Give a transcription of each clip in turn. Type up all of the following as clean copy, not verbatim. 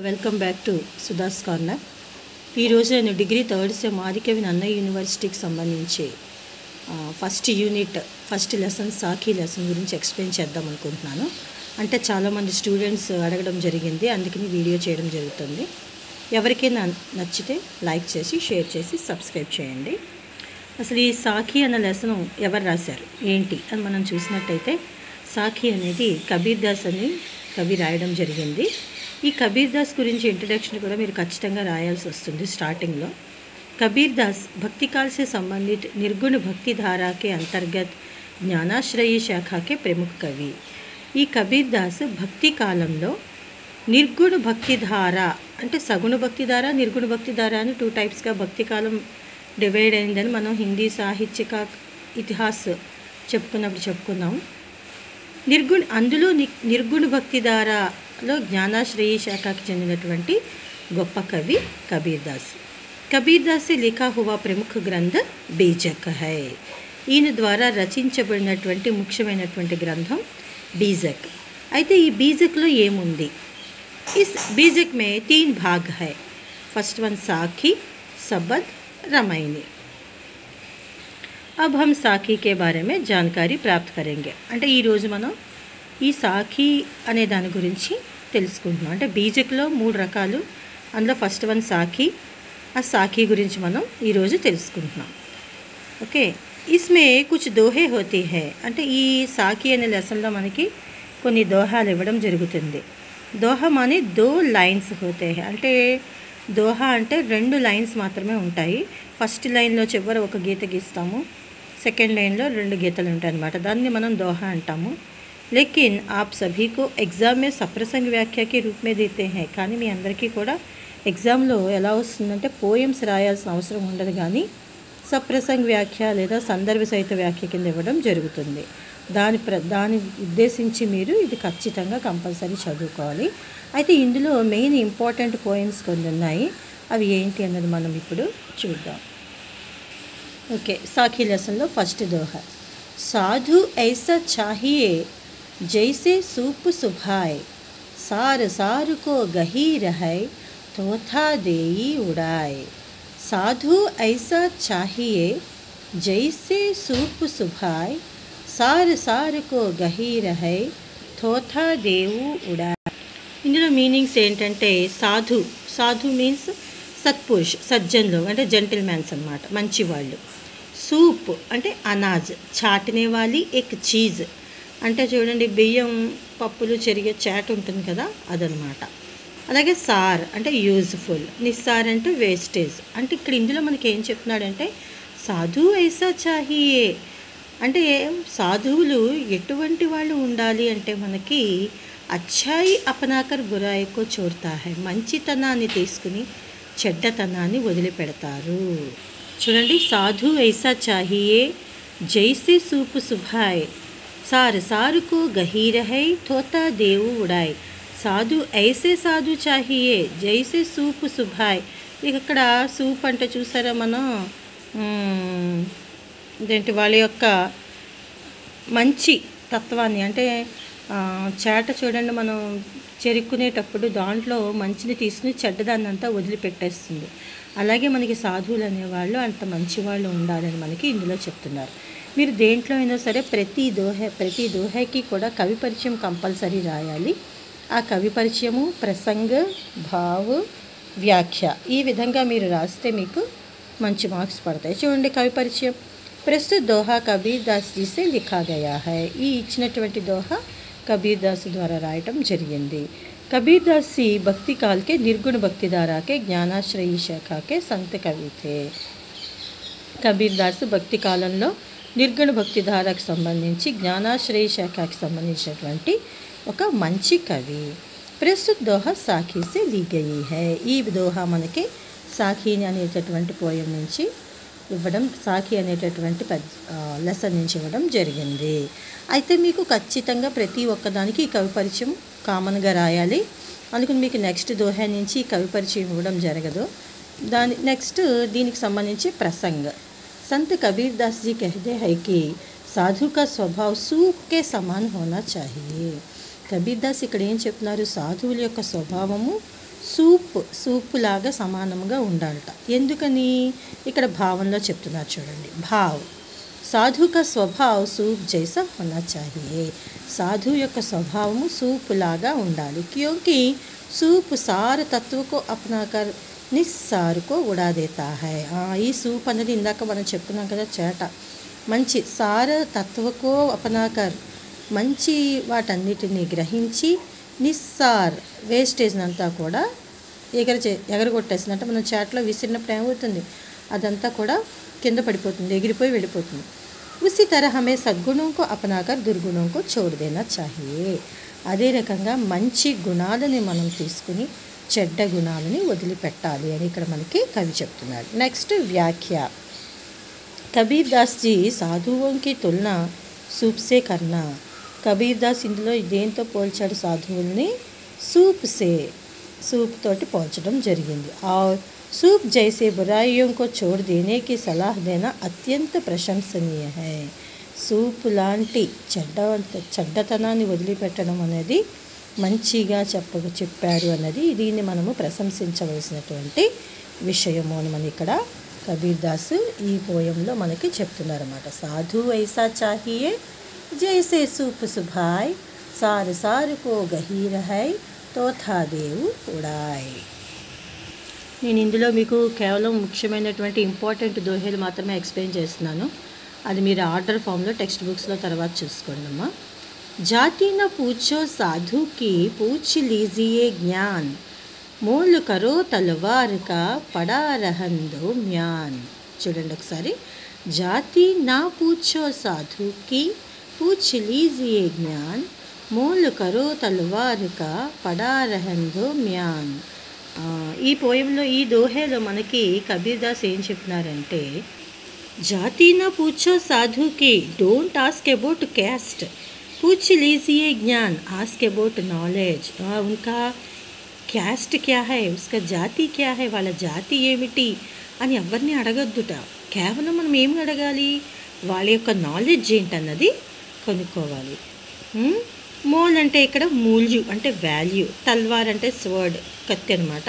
Welcome back to Sudha's corner. ఈరోజు నేను degree third sem Adikavi Nannaya యూనివర్సిటీకి సంబంధించి first unit first lesson Sakhi lesson గురించి ఎక్స్ప్లెయిన్ చేద్దాం అనుకుంటున్నాను. అంటే చాలామంది స్టూడెంట్స్ అడగడం జరిగింది, అందుకని వీడియో చేయడం జరుగుతుంది. ఎవరికైనా నచ్చితే లైక్ చేసి షేర్ చేసి సబ్స్క్రైబ్ చేయండి. అసలు ఈ సాఖీ అన్న లెసన్ ఎవరు రాశారు ఏంటి అని మనం చూసినట్టయితే సాఖీ అనేది కబీర్ దాస్ అని కవి రాయడం జరిగింది. ఈ కబీర్ దాస్ గురించి ఇంట్రడక్షన్ కూడా మీరు ఖచ్చితంగా రాయాల్సి వస్తుంది స్टार्टिंग. कबीर दास भक्ति काल से संबंधित निर्गुण भक्ति धारा के अंतर्गत ज्ञानाश्रयी शाखा के प्रमुख कवि. ఈ కబీర్ దాస్ భక్తి కాలంలో నిర్గుణ భక్తి ధార అంటే సగుణ భక్తి ధార నిర్గుణ భక్తి ధార అని 2 టైప్స్గా భక్తి కాలం డివైడ్ అయిందని మనం హిందీ సాహిత్యక ఇతిహాస్ చెప్పుకున్నాం. అందులో నిర్గుణ భక్తి ధారలో జ్ఞానాశ్రయీ శాఖకి చెందినటువంటి గొప్ప కవి కబీర్ దాస్. కబీర్ దాస్ లిఖా హువా ప్రముఖ గ్రంథ బీజక్ హై. ఈయన ద్వారా రచించబడినటువంటి ముఖ్యమైనటువంటి గ్రంథం బీజక్. అయితే ఈ బీజక్లో ఏముంది? इस बीजक में 3 भाग है. फर्स्ट वन साखी, सबद, रामायणी. अब हम साखी के बारे में जानकारी प्राप्त करेंगे. అంటే ఈ రోజు మనం ఈ సాఖీ అనే దాని గురించి తెలుసుకుంటున్నాం. అంటే బీజక్లో 3 రకాలు, అందులో ఫస్ట్ వన్ సాఖీ. ఆ సాఖీ గురించి మనం ఈరోజు తెలుసుకుంటున్నాం. ఓకే, ఇస్మే కుచ్ దోహే హోతీ హై. అంటే ఈ సాఖీ అనే లెసన్లో మనకి కొన్ని దోహాలు ఇవ్వడం జరుగుతుంది. దోహా మానే 2 లైన్స్ హోతే హై. అంటే దోహా అంటే 2 లైన్స్ మాత్రమే ఉంటాయి. ఫస్ట్ లైన్లో చివర ఒక గీత గీస్తాము, సెకండ్ లైన్లో 2 గీతలు ఉంటాయి అన్నమాట. దాన్ని మనం దోహా అంటాము. లేకిన్ ఆప్ సభీకు ఎగ్జామ్ మే సప్రసంగ వ్యాఖ్యాకి రూప్ మే దేతే హై. కానీ మీ అందరికీ కూడా ఎగ్జామ్లో ఎలా వస్తుందంటే పోయమ్స్ రాయాల్సిన అవసరం ఉండదు, కానీ సప్రసంగ వ్యాఖ్య లేదా సందర్భ సహిత వ్యాఖ్య కింద ఇవ్వడం జరుగుతుంది. దాని ఉద్దేశించి మీరు ఇది ఖచ్చితంగా కంపల్సరీ చదువుకోవాలి. అయితే ఇందులో మెయిన్ ఇంపార్టెంట్ పోయిమ్స్ కొన్ని ఉన్నాయి, అవి ఏంటి అన్నది మనం ఇప్పుడు చూద్దాం. ఓకే, సాఖీ లెసన్లో ఫస్ట్ దోహా. సాధు ఐసా చాహియే జైసే సూప్ సుభాయ్, సార్ సారు కో గహీర్ హై తోథా దేయి ఉడాయ్. సాధు ఐసా చాహియే జైసే సూప్ సుభాయ్, సార్ సారుకో గహీర్ హై థోథా దేవు ఉడా. ఇందులో మీనింగ్స్ ఏంటంటే సాధు మీన్స్ సత్పురుష్, సజ్జన్లు అంటే జెంటిల్మ్యాన్స్ అన్నమాట, మంచివాళ్ళు. సూప్ అంటే అనాజ్, చాటనే వాలి ఎక్ చీజ్ అంటే చూడండి బియ్యం పప్పులు చెరిగే చాట్ ఉంటుంది కదా, అదనమాట. అలాగే సార్ అంటే యూజ్ఫుల్, నిస్సార్ అంటే వేస్టేజ్. అంటే ఇక్కడ ఇందులో మనకి ఏం చెప్తున్నాడంటే సాధు ఐసా చాహియే అంటే సాధువులు ఎటువంటి వాళ్ళు ఉండాలి అంటే మనకి అచ్చాయి అపనాకర్ బురాయికో చోడతా హై, మంచితనాన్ని తీసుకుని చెడ్డతనాన్ని వదిలిపెడతారు. చూడండి, సాధు ఐసా చాహియే జైసే సూపు సుభాయ్, సార్ సారుకో గహీర్ హై తోతా దేవు ఉడాయ్. సాధు ఐసే సాధు చాహియే జైసే సూపు సుభాయ్. ఇక్కడ సూప్ అంటే చూసారా మనం ఇదేంటి వాళ్ళ యొక్క మంచి తత్వాన్ని, అంటే చేట చూడండి మనం చెరుక్కునేటప్పుడు దాంట్లో మంచిని తీసుకుని చెడ్డదాన్ని అంతా వదిలిపెట్టేస్తుంది. అలాగే మనకి సాధువులు అనేవాళ్ళు అంత మంచి వాళ్ళు ఉండాలని మనకి ఇందులో చెప్తున్నారు. మీరు దేంట్లో అయినా సరే ప్రతి దోహకి కూడా కవి పరిచయం కంపల్సరీ రాయాలి. ఆ కవి పరిచయము, ప్రసంగ, భావ, వ్యాఖ్య ఈ విధంగా మీరు రాస్తే మీకు మంచి మార్క్స్ పడతాయి. చూడండి, కవి పరిచయం. ప్రస్తుత దోహా కబీర్ దాస్ జీ సే లిఖా గయా హై. ఈ ఇచ్చినటువంటి దోహా కబీర్ దాస్ ద్వారా రాయటం జరిగింది. కబీర్ దాస్ సి భక్తి కాల్ के निर्गुण भक्ति धारा के ज्ञानाश्रयी शाखा के संत कवि थे. కబీర్ దాస్ భక్తి కాలంలో నిర్గుణ భక్తి ధారకు సంబంధించి జ్ఞానాశ్రయీ శాఖకి సంబంధించినటువంటి ఒక మంచి కవి. ప్రస్తుత దోహా సాఖీ సే లీ గయి హై. ఈ దోహా మనకి సాఖీ అనేటటువంటి పోయం నుంచి ఇవ్వడం, సాఖీ అనేటటువంటి లెసన్ నుంచి ఇవ్వడం జరిగింది. అయితే మీకు ఖచ్చితంగా ప్రతి ఒక్కదానికి ఈ కవి పరిచయం కామన్గా రాయాలి. అందుకని మీకు నెక్స్ట్ దోహా నుంచి కవి పరిచయం ఇవ్వడం జరగదు. నెక్స్ట్ దీనికి సంబంధించి ప్రసంగ. సంత్ కబీర్ దాస్ జీ कहते हैं कि साधु का स्वभाव सूप के समान होना चाहिए. కబీర్ దాస్ ఇక్కడ ఏం చెప్తున్నారు? సాధువుల యొక్క స్వభావము సూప్ లాగా సమానంగా ఉండాలట. ఎందుకని ఇక్కడ భావంలో చెప్తున్నారు చూడండి. భావ్ సాధు కా స్వభావ్ సూప్ జైసా హోనా చాహియే. సాధు యొక్క స్వభావము సూప్ లాగా ఉండాలి. క్యోంకి సూప్ సార తత్వకో అప్నాకర్ నిస్సారుకో ఉడా దేతా హై. ఈ సూప్ అనేది ఇందాక మనం చెప్పుకున్నాం కదా, చేట మంచి సార తత్వకో అపనాకర్ మంచి వాటన్నిటిని గ్రహించి నిస్సార్ వేస్టేజ్ అంతా కూడా ఎగరగొట్టేసింది. అంటే మనం చేటలో విసిరినప్పుడు ఏమవుతుంది, అదంతా కూడా కింద పడిపోతుంది, ఎగిరిపోయి వెళ్ళిపోతుంది. ఉసి తరహ హమే సద్గుణం కో అపనాకర్ దుర్గుణం కో చోడ్ దేనా చాహియే. అదే రకంగా మంచి గుణాలని మనం తీసుకుని చెడ్డ గుణాలని వదిలిపెట్టాలి అని ఇక్కడ మనకి కవి చెప్తున్నారు. నెక్స్ట్ వ్యాఖ్య. కబీర్ దాస్ జీ సాధువుకి తులన సూప్ సే కర్నా. కబీర్ దాస్ ఇందులో దేంతో పోల్చాడు సాధువుల్ని? సూప్ తోటి పోల్చడం జరిగింది. और सूप जैसे बुराइयों को छोड़ देने की सलाह देना अत्यंत प्रशंसनीय है. సూప్ లాంటి చెడ్డతనాన్ని వదిలిపెట్టడం అనేది మంచిగా చెప్పారు అన్నది దీన్ని మనము ప్రశంసించవలసినటువంటి విషయము అని మనం ఇక్కడ కబీర్ దాస్ ఈ పోయంలో మనకి చెప్తున్నారన్నమాట. సాధు ఐసా చాహియే జైసే సూప్ సుభాయ్ సారు సారుకో గహీర్ హై తోథా దేవు ఉడాయ్. నేను ఇందులో మీకు కేవలం ముఖ్యమైనటువంటి ఇంపార్టెంట్ దోహేలు మాత్రమే ఎక్స్ప్లెయిన్ చేస్తున్నాను. అది మీరు ఆర్డర్ ఫామ్లో టెక్స్ట్ బుక్స్లో తర్వాత చూసుకోండి అమ్మా. జాతి న పూछो साधु की पूछ लीजिए ज्ञान मोल करो तलवार का पड़ा रहन दो म्यान. చూడండి ఒకసారి. జాతి నా పూछो साधु की पूछ लीजिए ज्ञान मोल करो तलवार का पड़ा रहन दो म्यान. ఈ పోయంలో ఈ దోహేలో మనకి కబీర్ దాస్ ఏం చెప్తున్నారంటే, జాతి నా పూछो साधु की डोंट आस्क अबाउट कैस्ट पूछ लीजिए ज्ञान आस्क अबाउट नॉलेज. उनका క్యాస్ట్ క్యా హై, ఉస్కా జాతి క్యా హై, వాళ్ళ జాతి ఏమిటి అని ఎవరిని అడగద్దుట. కేవలం మనం ఏమి అడగాలి, వాళ్ళ యొక్క నాలెడ్జ్ ఏంటన్నది కనుక్కోవాలి. మోల్ అంటే ఇక్కడ మూల్యు అంటే వాల్యూ, తల్వార్ అంటే స్వర్డ్ కత్తి అనమాట,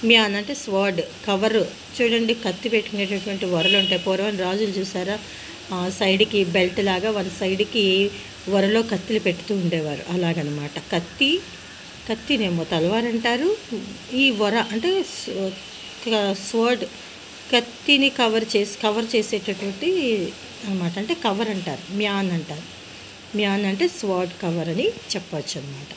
మ్యాన్ అంటే స్వర్డ్ కవర్. చూడండి కత్తి పెట్టుకునేటటువంటి వరలు ఉంటాయి. పూర్వం రాజులు చూసారా, సైడ్కి బెల్ట్ లాగా వన్ సైడ్కి వరలో కత్తిలు పెడుతూ ఉండేవారు. అలాగనమాట. కత్తినేమో తలవార్ అంటారు, ఈ వర అంటే స్వర్డ్ కత్తిని కవర్ చేసేటటువంటి అనమాట, అంటే కవర్ అంటారు, మ్యాన్ అంటారు. మ్యాన్ అంటే స్వర్డ్ కవర్ అని చెప్పవచ్చు అనమాట.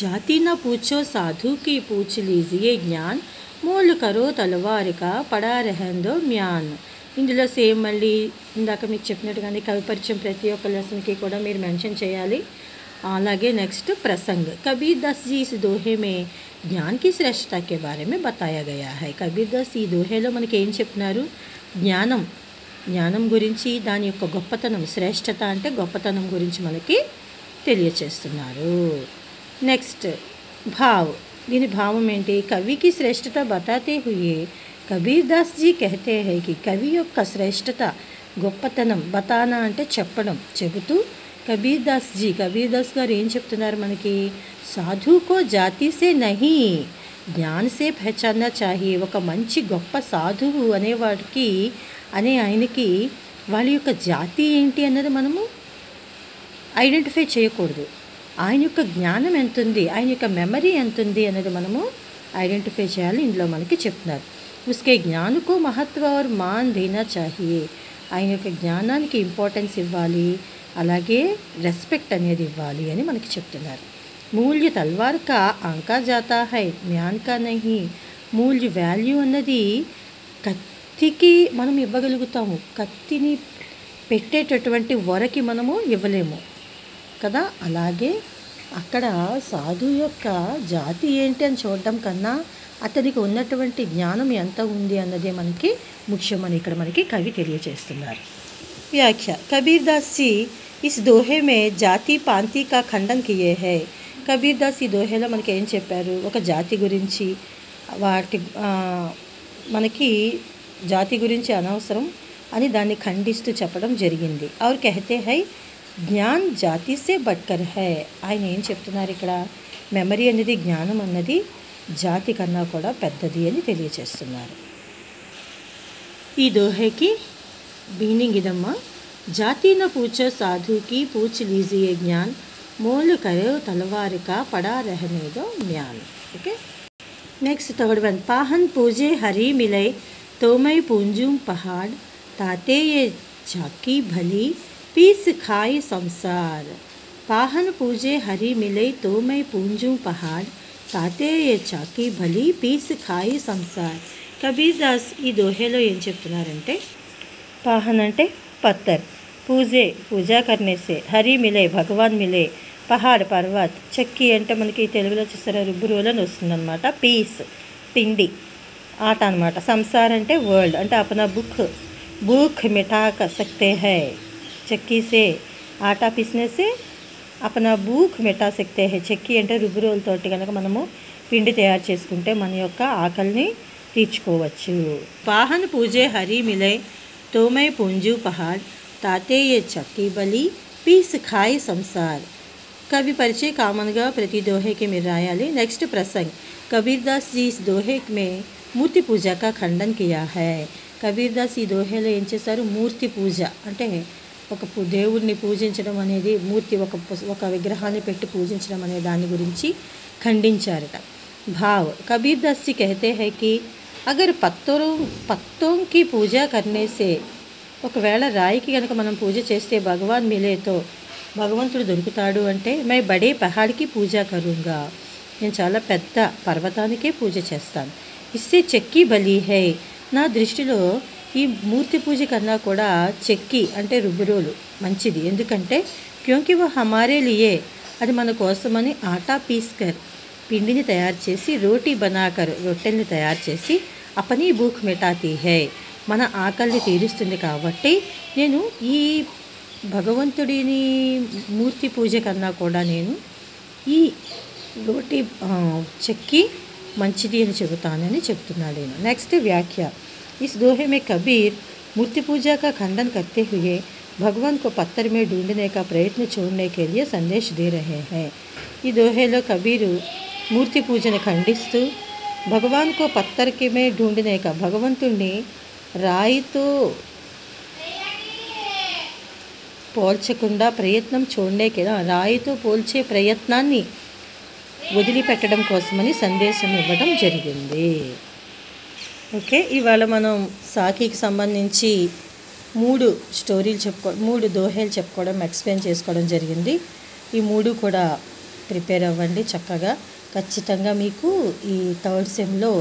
జాతి నా పూछो साधु की पूछ लीजिए ज्ञान मोल करो तलवार का पड़ा रहन दो म्यान. ఇందులో సేమ్ మళ్ళీ ఇందాక మీకు చెప్పినట్టుగానే కవి పరిచయం ప్రతి ఒక్క లెసన్కి కూడా మీరు మెన్షన్ చేయాలి. అలాగే నెక్స్ట్ ప్రసంగ్. కబీర్ దాస్ జీ ఇస్ దోహే మే జ్ఞాన్ కి శ్రేష్టత కే బారే మే బతాయా గయా హై. కబీర్ దాస్ ఈ దోహేలో మనకి ఏం చెప్తున్నారు, జ్ఞానం గురించి, దాని యొక్క గొప్పతనం, శ్రేష్టత అంటే గొప్పతనం గురించి మనకి తెలియచేస్తున్నారు. నెక్స్ట్ భావ్. దీని భావం ఏంటి, కవికి శ్రేష్టత బతాతే హుయే కబీర్ దాస్ జీ కహతే హై కి కవి యొక్క శ్రేష్టత గొప్పతనం, బతానా అంటే చెప్పడం, చెబుతూ కబీర్ దాస్ గారు ఏం చెప్తున్నారు మనకి, సాధుకో జాతి సే నహీ జ్ఞాన్ సే పహచానా చాహియే. ఒక మంచి గొప్ప సాధువు అనే ఆయనకి వాళ్ళ యొక్క జాతి ఏంటి అన్నది మనము ఐడెంటిఫై చేయకూడదు. ఆయన యొక్క జ్ఞానం ఎంతుంది, ఆయన యొక్క మెమరీ ఎంతుంది అన్నది మనము ఐడెంటిఫై చేయాలి. ఇందులో మనకి చెప్తున్నారు. ఉస్కే జ్ఞానుకో మహత్వ और मान देना चाहिए. ఆయన యొక్క జ్ఞానానికి ఇంపార్టెన్స్ ఇవ్వాలి, అలాగే రెస్పెక్ట్ అనేది ఇవ్వాలి అని మనకి చెప్తున్నారు. మూల్య తల్వార్ కా ఆంకా జాతా హై మ్యాన్ కా నహీ. మూల్య వాల్యూ అన్నది కత్తికి మనం ఇవ్వగలుగుతాము, కత్తిని పెట్టేటటువంటి వరకి మనము ఇవ్వలేము కదా. అలాగే అక్కడ సాధు యొక్క జాతి ఏంటి అని చూడడం కన్నా అతనికి ఉన్నటువంటి జ్ఞానం ఎంత ఉంది అన్నదే మనకి ముఖ్యమని ఇక్కడ మనకి కవి తెలియజేస్తున్నారు. వ్యాఖ్య. కబీర్ దాస్ జీ ఇస్ దోహే మే జాతి పాంతి కా ఖండన్ కియే హై. కబీర్ దాస్ ఈ దోహేలో మనకి ఏం చెప్పారు, ఒక జాతి గురించి, మనకి జాతి గురించి అనవసరం అని దాన్ని ఖండిస్తూ చెప్పడం జరిగింది. और कहते हैं జ్ఞాన్ జాతి సే బట్కర్ హై. ఆయన ఏం చెప్తున్నారు ఇక్కడ, మెమరీ అనేది, జ్ఞానం అన్నది జాతి కన్నా కూడా పెద్దది అని తెలియచేస్తున్నారు. ఈ దోహేకి మీనింగ్ ఇదమ్మా. जाति न पूछो साधु की पूछ लीजिए ज्ञान मोल करो तलवार का पड़ा रहने दो म्यान. Okay, next third one. Pahan पूजे हरी मिले तो मैं पूंजूं पहाड़ ताते ये झाकी भली पीस खाई संसार. पाहन पूजे हरी मिले तो मैं पूंजूं पहाड़ ताते ये झाकी भली पीस खाई संसार. కబీర్ దాస్ ఈ దోహేలో ఏం చెప్తున్నారంటే, పాహన్ అంటే పత్తర్, పూజే పూజా కర్నేసే, హరి మిలే భగవాన్ మిలే, పహాడ్ పర్వత్, చక్కి అంటే మనకి తెలుగులో చూస్తారా రుబ్బురోలు అని వస్తుందన్నమాట. పీస్ పిండి ఆట అనమాట. సంసార్ అంటే వరల్డ్ అంటే అపనా భూఖ్ మిఠా సక్తే హై, చక్కీ సే ఆటా పీస్నేసే అపనా భూఖ్ మిఠా సక్తే హై. చక్కీ అంటే రుబ్బురోలతోటి కనుక మనము పిండి తయారు చేసుకుంటే మన యొక్క ఆకలిని తీర్చుకోవచ్చు. పాహన్ పూజే హరి మిలే तो मैं पूंजू पहाड़ ताते ये चक्की बली पीस खाई संसार. कवि परिचय కామన్గా ప్రతి దోహేకి మీరు రాయాలి. నెక్స్ట్ ప్రసంగ్. कबीर दास जी इस दोहे में मूर्ति पूजा का खंडन किया है. కబీర్ దాస్ ఈ దోహేలో ఏం చేశారు, మూర్తి పూజ అంటే ఒక దేవుడిని పూజించడం అనేది, మూర్తి ఒక విగ్రహాన్ని పెట్టి పూజించడం అనే దాని గురించి ఖండించారట. భావ్. कबीर दास जी कहते हैं कि అగర్ పత్తోं की పూజ करने से, ఒకవేళ రాయికి కనుక మనం పూజ చేస్తే భగవాన్ మిలేతో భగవంతుడు దొరుకుతాడు అంటే, మై బడే పహాడ్కి పూజ కరుంగా, నేను చాలా పెద్ద పర్వతానికే పూజ చేస్తాను. ఇస్తే చెక్కి బలి హై, నా దృష్టిలో ఈ మూర్తి పూజ కన్నా కూడా చెక్కి అంటే రుబ్బురోలు మంచిది. ఎందుకంటే క్యోంకి వో హమారే లియే, అది మన కోసమని ఆటా పీస్కర్ పిండిని తయారు చేసి, రోటీ బనాకర్ రొట్టెల్ని తయారు చేసి, అపనీ భూఖ్ మిటాతీ హై, మన ఆకలిని తీరుస్తుంది. కాబట్టి నేను ఈ భగవంతుడిని మూర్తి పూజ కన్నా కూడా నేను ఈ రోటీ చెక్కి మంచిది అని చెబుతానని చెప్తున్నాడు నేను. నెక్స్ట్ వ్యాఖ్య. इस दोहे में कबीर मूर्ति पूजा का खंडन करते हुए भगवान को पत्थर में ढूंढने का प्रयत्न छोड़ने के लिए संदेश दे रहे हैं. ఈ దోహేలో కబీరు మూర్తి పూజను ఖండిస్తూ భగవాన్ కో పత్తర్ కి మే ఢూంఢనే కా, భగవంతుణ్ణి రాయితో పోల్చకుండా ప్రయత్నం చూడనేకే, రాయితో పోల్చే ప్రయత్నాన్ని వదిలిపెట్టడం కోసమని సందేశం ఇవ్వడం జరిగింది. ఓకే, ఇవాళ మనం సాఖీకి సంబంధించి 3 స్టోరీలు మూడు దోహేలు చెప్పుకోవడం, ఎక్స్ప్లెయిన్ చేసుకోవడం జరిగింది. ఈ 3 కూడా ప్రిపేర్ అవ్వండి చక్కగా. ఖచ్చితంగా మీకు ఈ థర్డ్ సెమ్లో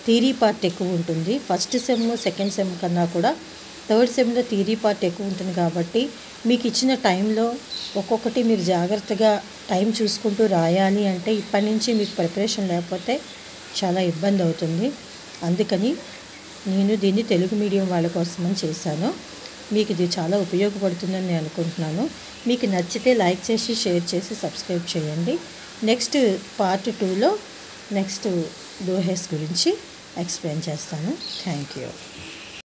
థియరీ పార్ట్ ఎక్కువ ఉంటుంది. ఫస్ట్ సెమ్ సెకండ్ సెమ్ కన్నా కూడా థర్డ్ సెమ్లో థియరీ పార్ట్ ఎక్కువ ఉంటుంది. కాబట్టి మీకు ఇచ్చిన టైంలో ఒక్కొక్కటి మీరు జాగ్రత్తగా టైం చూసుకుంటూ రాయాలి. అంటే ఇప్పటి నుంచి మీకు ప్రిపరేషన్ లేకపోతే చాలా ఇబ్బంది అవుతుంది. అందుకని నేను దీన్ని తెలుగు మీడియం వాళ్ళ కోసమని చేశాను. మీకు ఇది చాలా ఉపయోగపడుతుందని నేను అనుకుంటున్నాను. మీకు నచ్చితే లైక్ చేసి, షేర్ చేసి, సబ్స్క్రైబ్ చేయండి. నెక్స్ట్ పార్ట్ 2లో నెక్స్ట్ దోహేస్ గురించి ఎక్స్ప్లెయిన్ చేస్తాను. Thank you.